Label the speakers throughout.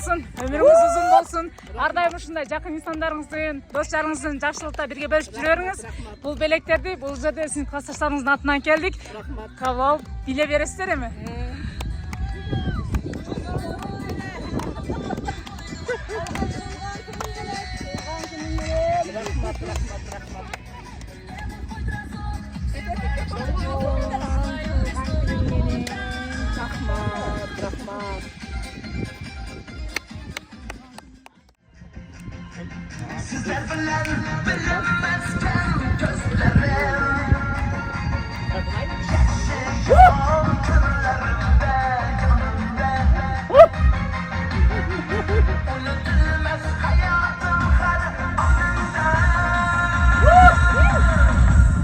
Speaker 1: болсын, өміріңіз ұзын болсын. Ардайым ушундай жакын инсандарыңыздын, достарыңыздын жакшылыкта бирге бөлүшүп жүрөрүңүз. Бул белектерди бул жерде сиздин классташтарыңыздын атынан келдик. Кабыл алып биле бересиздер эми.
Speaker 2: Sizler bilemezken gözlerim altınlarımda gönlümde unutulmaz hayatım her anında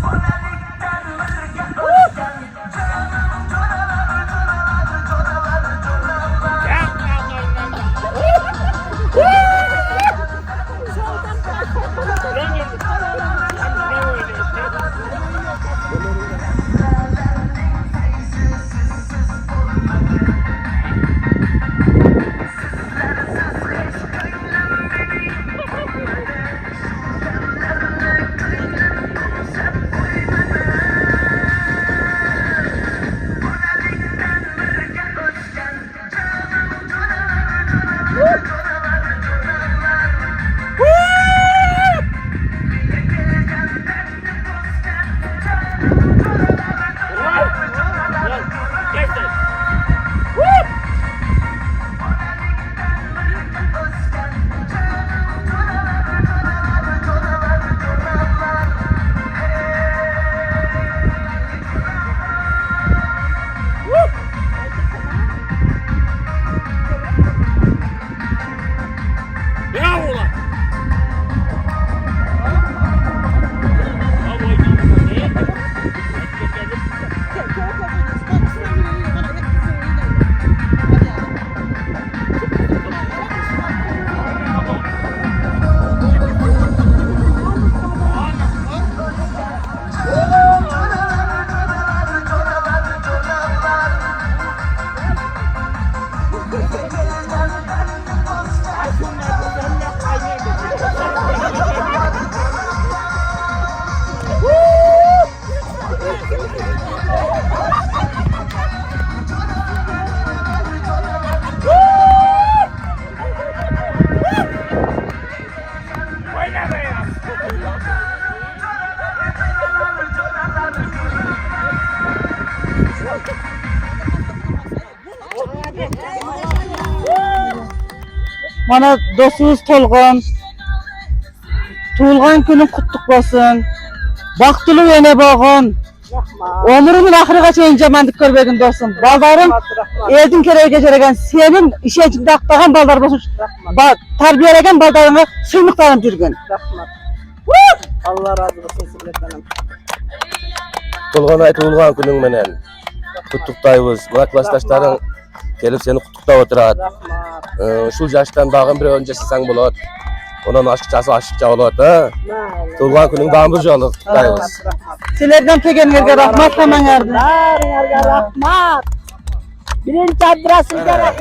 Speaker 2: Bonelikten birge özgen canım coralar
Speaker 3: Mana dostunuz Tolgan. Tuğulgan günün kutluk olsun. Baktılı öne bağın. Ömrümün ahırıga çeyin jamandık körbegin dostum. Baldarım eldin kereğe geçeregen senin işencinde aktağın baldar bolsun. Tarbiyelegen baldarına suymuqlanıp жүрgün.
Speaker 4: Allah razı olsun sizlerden.
Speaker 5: Tolgan tuğulgan günün menen kutuktayбыз. Mına klassdaşlarың kelip seni kutuktap oturat. Şu yaştan dağın bir önce sisaң bolat. Onun aşıkça bolat. Tuğulgan günün dağın joluk kutuktayбыз.
Speaker 3: Sizlerden kelgenlerge rahmat hemen
Speaker 4: Rahmat. Birinci adresinize rahmat.